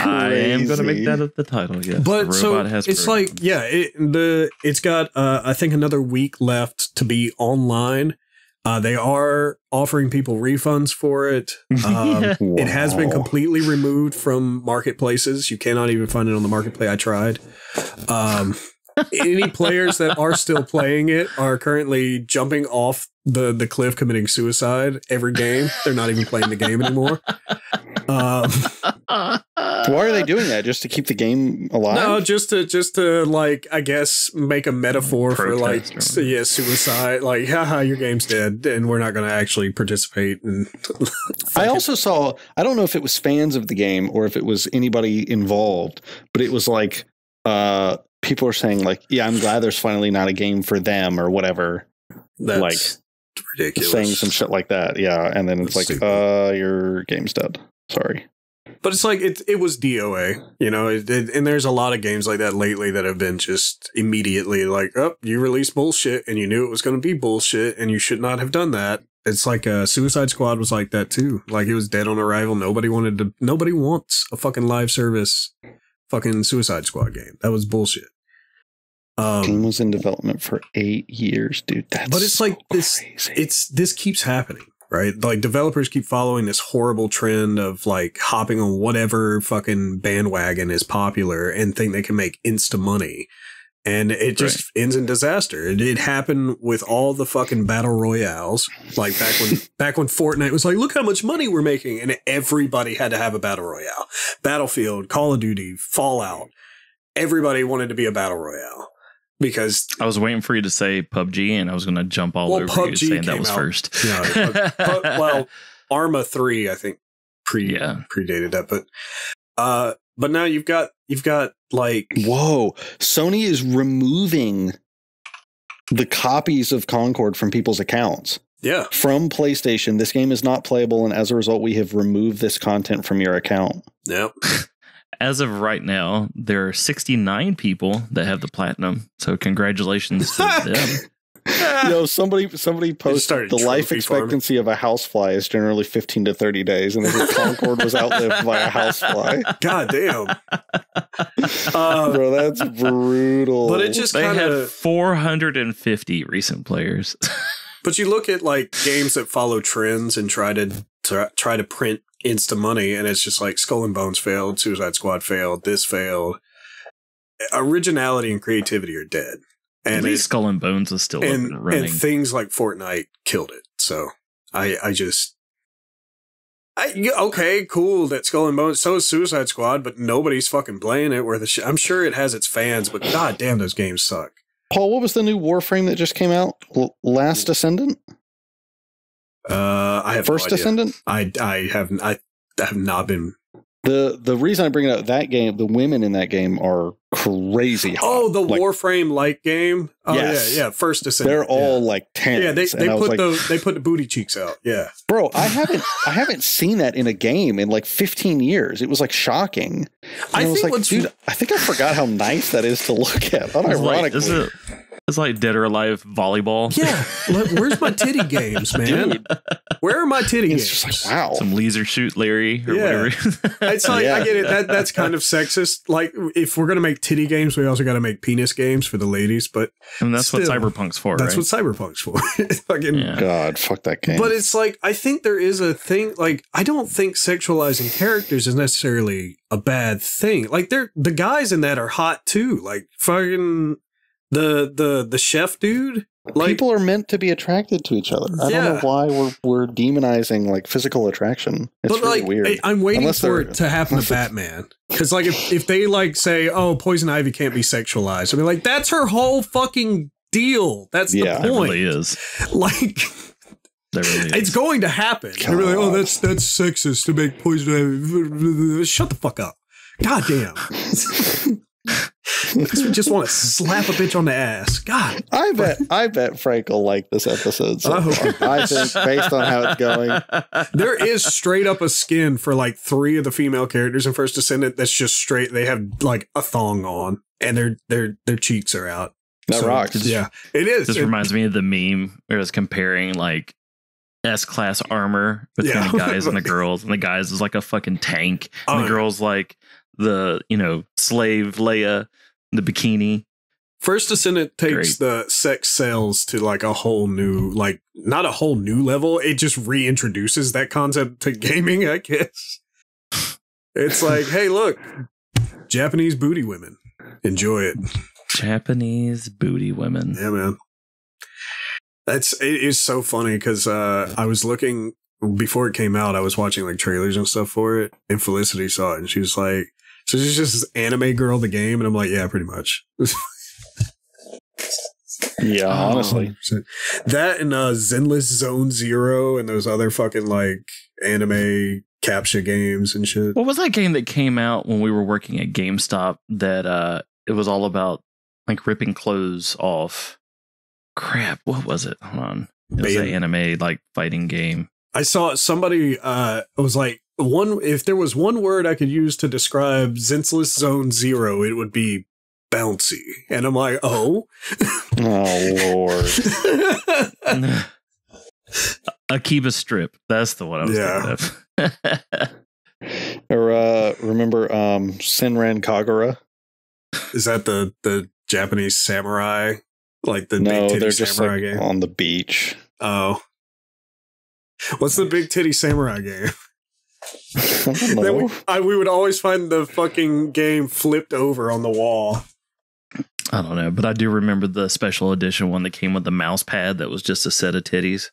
I am going to make that the title, yes. But the so robot has it's pronouns. like, yeah, it's got, I think, another week left to be online. They are offering people refunds for it. It has been completely removed from marketplaces. You cannot even find it on the marketplace. I tried. Any players that are still playing it are currently jumping off the cliff, committing suicide every game. They're not even playing the game anymore. Why are they doing that? Just to keep the game alive? No, just to like, I guess, make a metaphor for like, Protest or suicide. Like, haha, your game's dead, and we're not going to actually participate. And I also saw, I don't know if it was fans of the game or if it was anybody involved, but it was like, people are saying like, yeah, I'm glad there's finally not a game for them or whatever. that's Like, ridiculous. saying some shit like that. Yeah. And then it's That's like, stupid. your game's dead. Sorry. But it's like it was DOA, you know, and there's a lot of games like that lately that have been just immediately like, oh, you released bullshit and you knew it was going to be bullshit and you should not have done that. It's like Suicide Squad was like that too. Like it was dead on arrival. Nobody wants a fucking live service fucking Suicide Squad game. That was bullshit. Game was in development for 8 years, dude. But it's so like this keeps happening. Right? Like developers keep following this horrible trend of like hopping on whatever fucking bandwagon is popular and think they can make insta money. And it just ends in disaster. It happened with all the fucking battle royales. Like back when Fortnite was like, look how much money we're making. And everybody had to have a battle royale. Battlefield, Call of Duty, Fallout. Everybody wanted to be a battle royale. Because I was waiting for you to say PUBG, and I was going to jump all over PUBG you saying that was out, first. Well, Arma 3, I think, predated that, but now you've got like, whoa, Sony is removing the copies of Concord from people's accounts. Yeah, from PlayStation. This game is not playable, and as a result, we have removed this content from your account. Yep. As of right now, there are 69 people that have the platinum. So congratulations to them. Yo, somebody posted the life expectancy of a housefly is generally 15 to 30 days, and this Concord was outlived by a housefly. God damn. Bro, that's brutal. But it just kind of have 450 recent players. But you look at like games that follow trends and try to print insta money, and it's just like Skull and Bones failed, Suicide Squad failed, this failed. Originality and creativity are dead. And at least Skull and Bones is still up and running. And things like Fortnite killed it. So okay, cool that Skull and Bones, so is Suicide Squad, but nobody's fucking playing it. I'm sure it has its fans, but god damn, those games suck. Paul, what was the new Warframe that just came out? Last Descendant? I have First no idea. Descendant? I have not been. The reason I bring it up, that game, the women in that game are crazy hot. Oh, the Warframe like game. Oh yes. yeah. First Descendant. They're all like 10. Yeah, they put the booty cheeks out. Yeah, bro, I haven't seen that in a game in like 15 years. It was like shocking. I was like, dude, I think I forgot how nice that is to look at. Unironically. It's like Dead or Alive volleyball. Yeah. Where's my titty games, man? Dude. Where are my titty games? It's just like, wow. Some laser shoot Larry or whatever. It's like, I get it. That's kind of sexist. Like, if we're going to make titty games, we also got to make penis games for the ladies. But and that's what Cyberpunk's for, That's what Cyberpunk's for. God, fuck that game. But it's like, I think there is a thing, like, I don't think sexualizing characters is necessarily a bad thing. Like, the guys in that are hot too. Like, fucking... The chef dude, like, people are meant to be attracted to each other. I don't know why we're demonizing like physical attraction. It's really weird. I'm waiting for it to happen to Batman, because like if they like say, oh, Poison Ivy can't be sexualized, I mean, like, that's her whole fucking deal. That's the point. It really is. Like, it's going to happen. They're like, oh, that's sexist to make Poison Ivy. Shut the fuck up. God damn. We just want to slap a bitch on the ass. God, I bet Frank will like this episode. So I think based on how it's going, there is straight up a skin for like 3 of the female characters in First Descendant. That's just straight. They have like a thong on, and their cheeks are out. That rocks. Yeah, it is. This reminds me of the meme where it was comparing like S-class armor between the guys and the girls, and the guys is like a fucking tank, and the girls like the slave Leia. The bikini. First Descendant takes the sex sales to like a whole new, like, not a whole new level. It just reintroduces that concept to gaming, I guess. It's like, hey, look, Japanese booty women. Enjoy it. Japanese booty women. Yeah, man. It is so funny because I was looking, before it came out, I was watching like trailers and stuff for it, and Felicity saw it, and she was like, so she's just this anime girl, the game, and I'm like, yeah, pretty much. Yeah, honestly. That and Zenless Zone Zero and those other fucking like anime captcha games and shit. What was that game that came out when we were working at GameStop that it was all about like ripping clothes off? Crap, what was it? Hold on. It was an anime like fighting game. I saw somebody was like if there was one word I could use to describe Zensless Zone Zero, it would be bouncy. And I'm like, oh. Oh, Lord. Akiba Strip. That's the one I was thinking of. Or remember Senran Kagura? Is that the Japanese samurai? Like the No, big titty they're just samurai like game? on the beach. Oh. What's the big titty samurai game? I don't know. We would always find the fucking game flipped over on the wall. I don't know, but I do remember the special edition one that came with the mouse pad that was just a set of titties.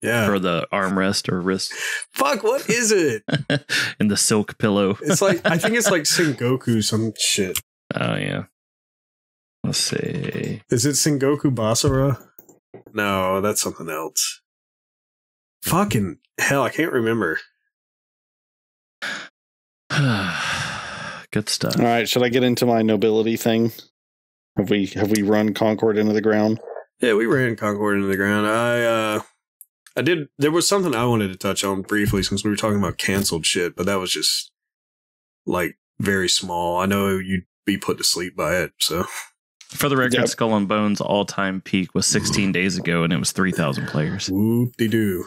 Yeah. For the armrest or wrist. Fuck, what is it? And the silk pillow. It's like, I think it's like Sengoku some shit. Oh, yeah. Let's see. Is it Sengoku Basara? No, that's something else. Fucking hell, I can't remember. Good stuff. All right, should I get into my nobility thing? Have we run Concord into the ground? Yeah, we ran Concord into the ground. I did. There was something I wanted to touch on briefly since we were talking about canceled shit, but that was just like very small. I know you'd be put to sleep by it. So, for the record, Skull and Bones all-time peak was 16 days ago, and it was 3,000 players. Whoop-de-doo.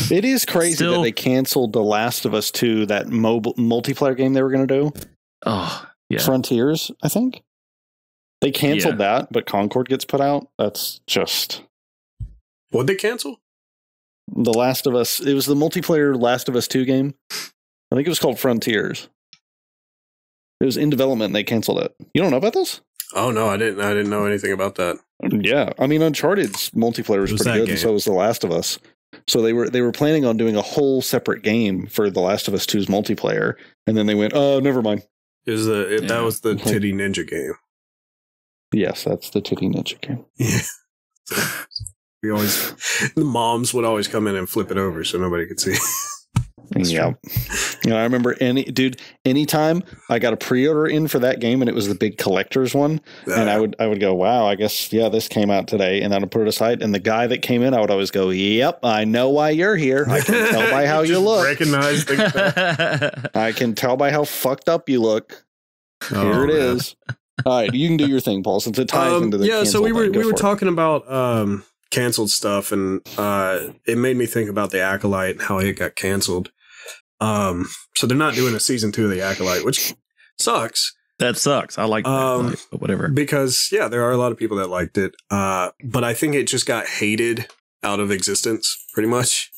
It is crazy that they canceled The Last of Us 2, that mobile multiplayer game they were going to do. Oh, yeah. Frontiers, I think. They canceled that, but Concord gets put out. That's just... What'd they cancel? The Last of Us. It was the multiplayer Last of Us 2 game. I think it was called Frontiers. It was in development and they canceled it. You don't know about this? Oh, no, I didn't know anything about that. Yeah. I mean, Uncharted's multiplayer was pretty good, and so was The Last of Us. So they were planning on doing a whole separate game for The Last of Us 2's multiplayer, and then they went, oh, never mind. That was the Titty Ninja game. Yes, that's the Titty Ninja game. Yeah. So the moms would always come in and flip it over so nobody could see. Yeah. I remember anytime I got a pre-order in for that game and it was the big collector's one, and I would go, wow, I guess, this came out today, and then I'd put it aside, and the guy that came in, I would always go, yep, I know why you're here. I can tell by how you look. Recognize the I can tell by how fucked up you look. Here it is. All right, you can do your thing, Paul, since it ties into the so we were talking about canceled stuff, and it made me think about the Acolyte and how it got canceled. So they're not doing a season 2 of the Acolyte, which sucks. That sucks. I like that, but whatever. Because there are a lot of people that liked it, but I think it just got hated out of existence, pretty much.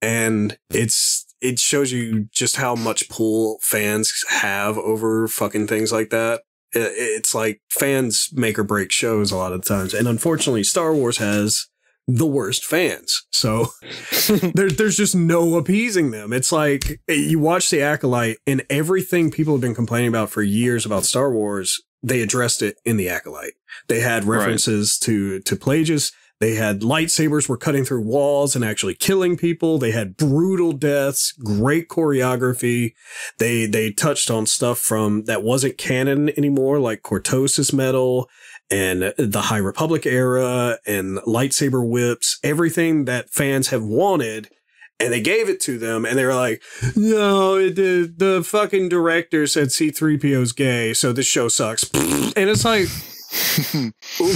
And it shows you just how much pull fans have over fucking things like that. It's like fans make or break shows a lot of times. And unfortunately, Star Wars has the worst fans. So there's just no appeasing them. It's like you watch The Acolyte, and everything people have been complaining about for years about Star Wars, they addressed it in The Acolyte. They had references to Plagueis. They had lightsabers were cutting through walls and actually killing people. They had brutal deaths, great choreography. They touched on stuff from that wasn't canon anymore, like Cortosis metal and the High Republic era and lightsaber whips, everything that fans have wanted. And they gave it to them, and they were like, no, the fucking director said C-3PO's gay, so this show sucks. And it's like,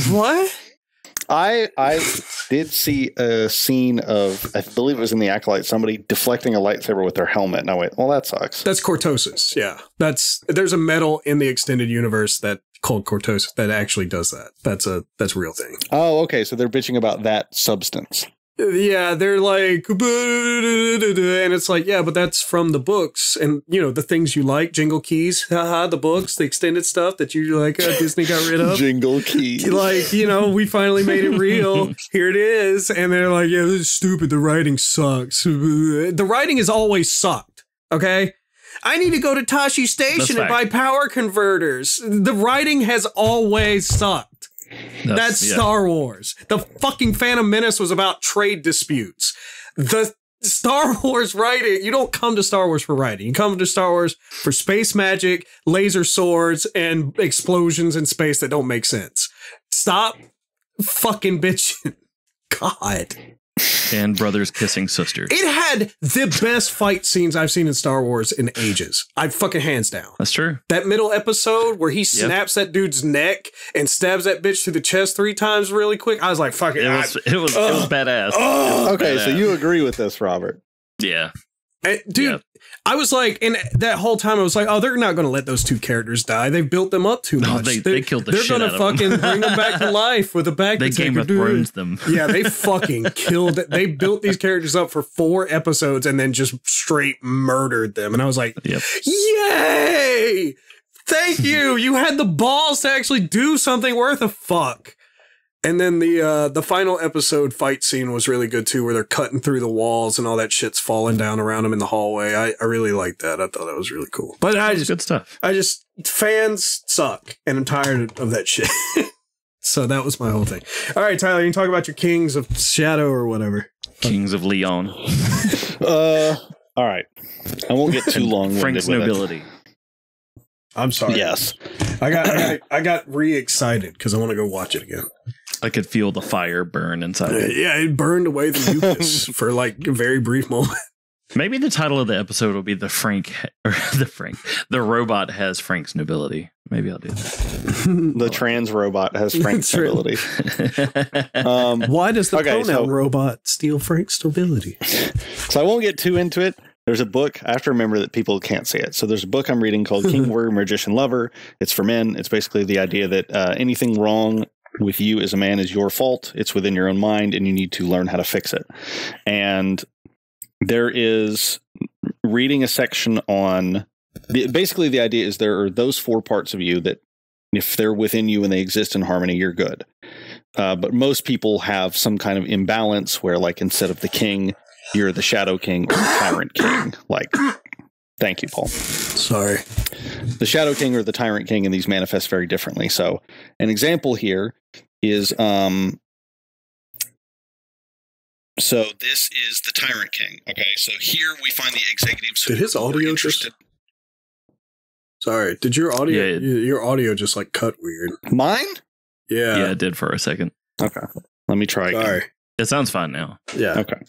what? I did see a scene of, I believe it was in The Acolyte, somebody deflecting a lightsaber with their helmet. And I went, well, that sucks. That's Cortosis. Yeah. There's a metal in the extended universe that called Cortosis that actually does that. That's a real thing. Oh, okay. So they're bitching about that substance. Yeah, they're like, and it's like, yeah, but that's from the books and, the things you like, Jingle Keys, the books, the extended stuff that you like, Disney got rid of. Jingle Keys. Like, we finally made it real. Here it is. And they're like, yeah, this is stupid. The writing sucks. The writing has always sucked. Okay. I need to go to Tashi Station and buy power converters. The writing has always sucked. That's Star Wars. The fucking Phantom Menace was about trade disputes. The Star Wars writing, you don't come to Star Wars for writing. You come to Star Wars for space magic, laser swords, and explosions in space that don't make sense. Stop fucking bitching. God. And brothers kissing sisters. It had the best fight scenes I've seen in Star Wars in ages. Fucking hands down. That's true. That middle episode where he snaps that dude's neck and stabs that bitch through the chest 3 times really quick. I was like, fuck it. It was badass. Okay, so you agree with this, Robert? Yeah. Dude, I was like, and that whole time I was like, oh, they're not going to let those 2 characters die. They've built them up too much. They killed the shit out of them. They're going to fucking bring them back to life with a bag They Game of Thrones them. Yeah, they fucking killed it. They built these characters up for 4 episodes and then just straight murdered them. And I was like, yay! Thank you. You had the balls to actually do something worth a fuck. And then the final episode fight scene was really good too, where they're cutting through the walls and all that shit's falling down around them in the hallway. I really liked that. I thought that was really cool. But good stuff. Fans suck, and I'm tired of that shit. So that was my whole thing. All right, Tyler, you can talk about your Kings of Shadow or whatever. Kings of Leon. All right. I won't get too long. Frank's nobility. I'm sorry. Yes. I got re-excited because I want to go watch it again. I could feel the fire burn inside. Yeah, it burned away the mucus for like a very brief moment. Maybe the title of the episode will be the robot has Frank's nobility. Maybe I'll do that. The trans robot has Frank's nobility. Why does the pronoun robot steal Frank's nobility? So I won't get too into it. There's a book. I have to remember that people can't see it. So there's a book I'm reading called King, Warrior, Magician, Lover. It's for men. It's basically the idea that anything wrong with you as a man is your fault. It's within your own mind, and you need to learn how to fix it. And there is reading a section on basically the idea is there are those 4 parts of you that if they're within you and they exist in harmony, you're good. But most people have some kind of imbalance where, like, instead of the king, you're the shadow king or the tyrant king. Like, thank you, Paul. Sorry. The shadow king or the tyrant king, and these manifest very differently. So an example here is, so this is the tyrant king. Okay. So here we find the executives. Did his audio interested? Sorry. Did your audio, your audio just like cut weird? Mine? Yeah. Yeah, it did for a second. Okay. Let me try again. Sorry. It sounds fine now. Yeah. Okay.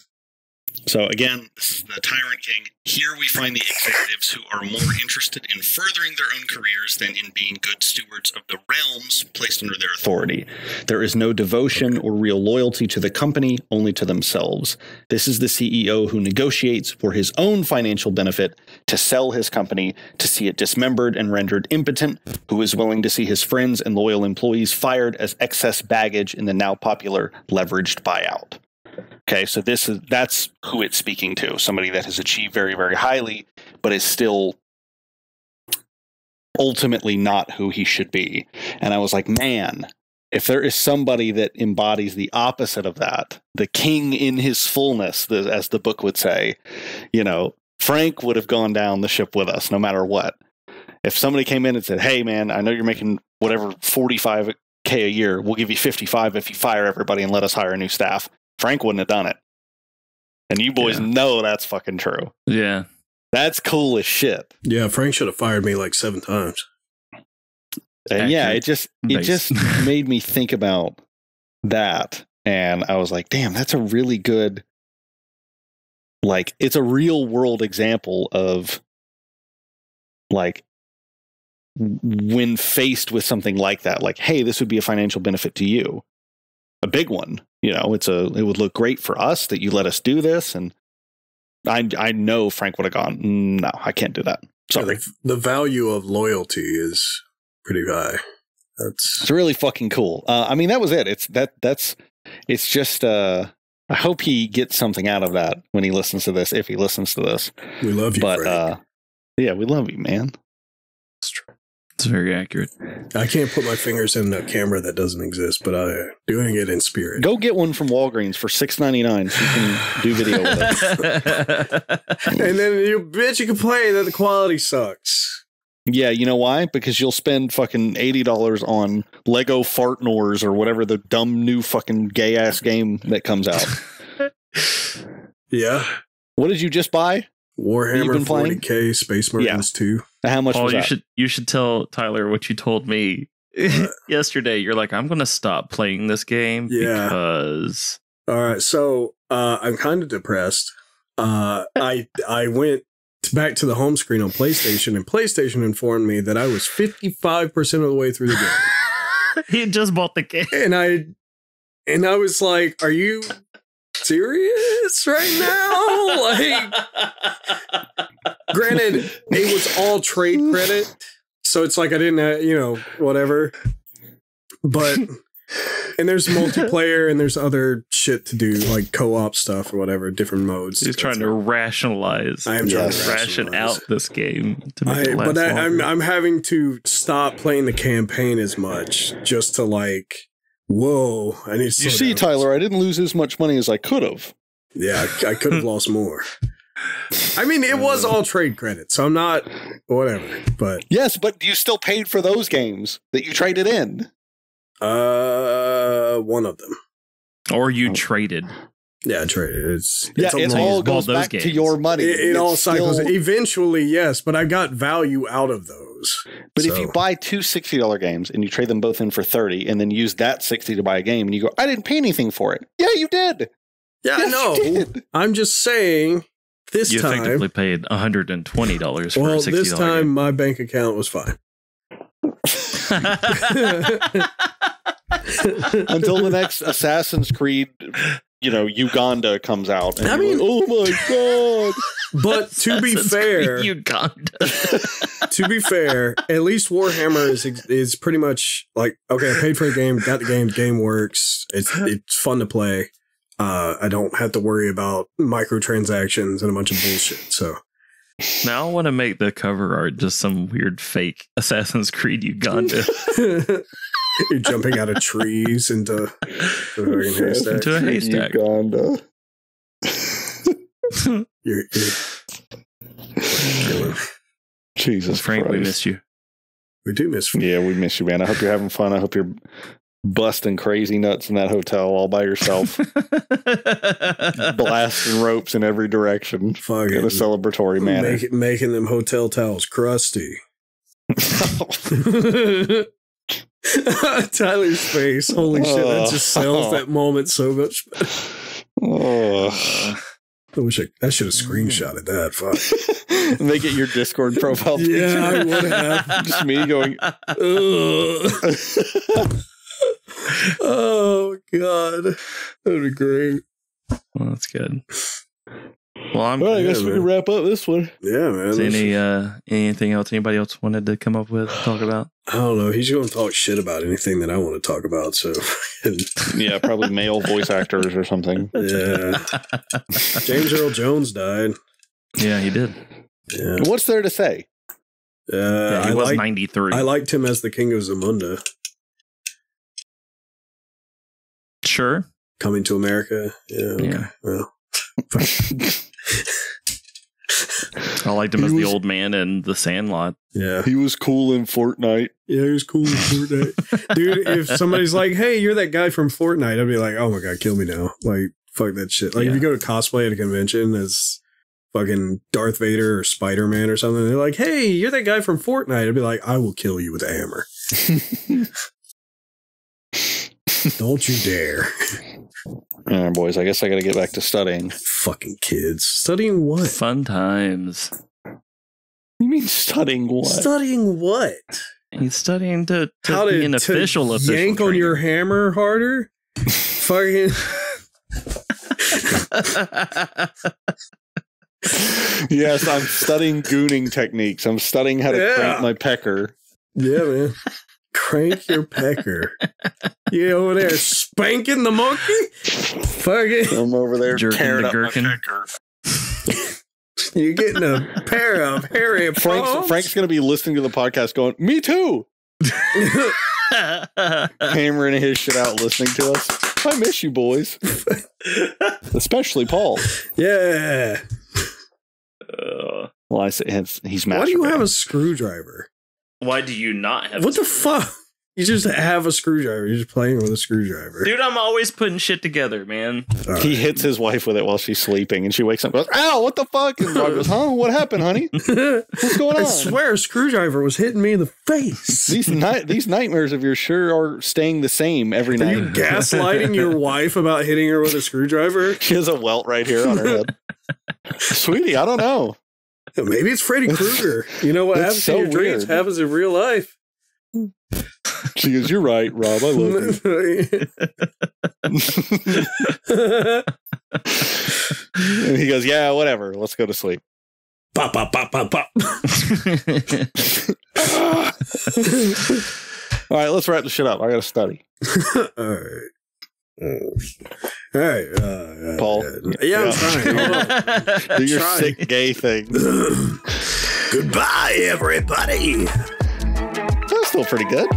So again, this is the Tyrant King. Here we find the executives who are more interested in furthering their own careers than in being good stewards of the realms placed under their authority. There is no devotion or real loyalty to the company, only to themselves. This is the CEO who negotiates for his own financial benefit to sell his company, to see it dismembered and rendered impotent, who is willing to see his friends and loyal employees fired as excess baggage in the now popular leveraged buyout. Okay, so that's who it's speaking to. Somebody that has achieved very, very highly, but is still ultimately not who he should be. And I was like, man, if there is somebody that embodies the opposite of that, the king in his fullness, as the book would say, you know, Frank would have gone down the ship with us no matter what. If somebody came in and said, hey, man, I know you're making whatever $45K a year. We'll give you 55 if you fire everybody and let us hire new staff. Frank wouldn't have done it. And you boys know that's fucking true. Yeah. That's cool as shit. Yeah, Frank should have fired me like 7 times. And yeah, it just made me think about that. And I was like, damn, that's a really good, like, it's a real world example of, like, when faced with something like that, like, hey, this would be a financial benefit to you. A big one. You know, it would look great for us that you let us do this. And I know Frank would have gone, no, I can't do that. Sorry. Yeah, the value of loyalty is pretty high. It's really fucking cool. I mean, that was it. It's just, I hope he gets something out of that when he listens to this, if he listens to this. We love you, Frank. Yeah, we love you, man. It's true. It's very accurate. I can't put my fingers in a camera that doesn't exist, but I'm doing it in spirit. Go get one from Walgreens for $6.99 so you can do video with it. And then you complain that the quality sucks. Yeah, you know why? Because you'll spend fucking $80 on Lego Fartnors or whatever the dumb new fucking gay ass game that comes out. Yeah. What did you just buy? Warhammer 40K Space Marines 2. How much was that? You should tell Tyler what you told me yesterday. You're like, I'm going to stop playing this game because... All right, so I'm kind of depressed. I went back to the home screen on PlayStation, and PlayStation informed me that I was 55% of the way through the game. He just bought the game. And I was like, are you serious right now? Like, granted, it was all trade credit, so it's like I didn't have, whatever. But, and there's multiplayer and there's other shit to do, like co-op stuff or whatever, different modes. He's trying to rationalize. I am trying to ration out this game to make it last but longer. I'm having to stop playing the campaign as much just to like, whoa, I need to You see, Tyler, I didn't lose as much money as I could have. Yeah, I could have lost more. I mean, it was all trade credit, so I'm not, whatever, but. Yes, but you still paid for those games that you traded in. One of them. Or you traded. Yeah, traded. It all goes back to your money. It all cycles. Eventually, yes, but I got value out of those. But if you buy two $60 games and you trade them both in for $30 and then use that $60 to buy a game and you go, I didn't pay anything for it. Yeah, you did. Yeah, yes, I know. You did. I'm just saying this you time. You effectively paid $120 for a $60 this time game. My bank account was fine. Until the next Assassin's Creed, Uganda comes out. And oh my God. But to be fair, Uganda. To be fair, at least Warhammer is pretty much like, okay, I paid for the game, got the game works. It's fun to play. I don't have to worry about microtransactions and a bunch of bullshit. So now I want to make the cover art just some weird fake Assassin's Creed Uganda. You're jumping out of trees into a haystack. Uganda. You're Jesus Frank, Christ. we missed you. We do miss you. Yeah, we miss you, man. I hope you're having fun. I hope you're busting crazy nuts in that hotel all by yourself. Blasting ropes in every direction in a celebratory manner. Making them hotel towels crusty. Tyler's face. Holy shit, that just sells that moment so much better. I should have screenshotted that. Fuck. Make it your Discord profile picture. Yeah, I would have. Just me going, oh, God. That would be great. Well, that's good. Well, I guess we can wrap up this one. Yeah, man. Is anything else anybody else wanted to come up with, talk about? I don't know. He's going to talk shit about anything that I want to talk about. So, yeah, probably male voice actors or something. Yeah. James Earl Jones died. Yeah, he did. Yeah. What's there to say? He was 93. I liked him as the King of Zamunda. Sure. Coming to America. Yeah. Okay. Yeah. Well. I liked him as the old man in The Sandlot. Yeah. He was cool in Fortnite. Yeah, he was cool in Fortnite. Dude, if somebody's like, hey, you're that guy from Fortnite, I'd be like, oh my God, kill me now. Like, fuck that shit. Like, if you go to cosplay at a convention as fucking Darth Vader or Spider-Man or something, they're like, hey, you're that guy from Fortnite. I'd be like, I will kill you with a hammer. Don't you dare. All right, boys, I guess I got to get back to studying. Fucking kids. Studying what? Fun times. You mean studying what? Studying what? He's studying to How be an official yank trainer. on your hammer harder? Fucking... Yes, I'm studying gooning techniques. I'm studying how to crank my pecker. Yeah, man. Crank your pecker. You over there spanking the monkey? Fucking. I'm over there jerking tearing the up gherkin. my pecker. You're getting a pair of hairy palms. Frank's going to be listening to the podcast going, me too. Hammering his shit out, listening to us. I miss you, boys. Especially Paul. Yeah. Well, I say he's masturbating. Why do you have a screwdriver? Why do you not have What the fuck? You just have a screwdriver. You're just playing with a screwdriver. Dude, I'm always putting shit together, man. He hits his wife with it while she's sleeping, and she wakes up and goes, ow, what the fuck? And Rob goes, huh? What happened, honey? What's going on? I swear a screwdriver was hitting me in the face. These nightmares of yours sure are staying the same every Are night. you gaslighting your wife about hitting her with a screwdriver? She has a welt right here on her head. Sweetie, I don't know. Maybe it's Freddy Krueger. You know what That's happens so in your dreams weird. happens in real life. She goes, you're right, Rob. I love you. And he goes, yeah, whatever. Let's go to sleep. Pop, pop, pop, pop, pop. All right, let's wrap the shit up. I got to study. All right. All right. Paul. Yeah, I'm trying. Hold on. Do your Trying. sick gay thing. Goodbye, everybody. That's still pretty good.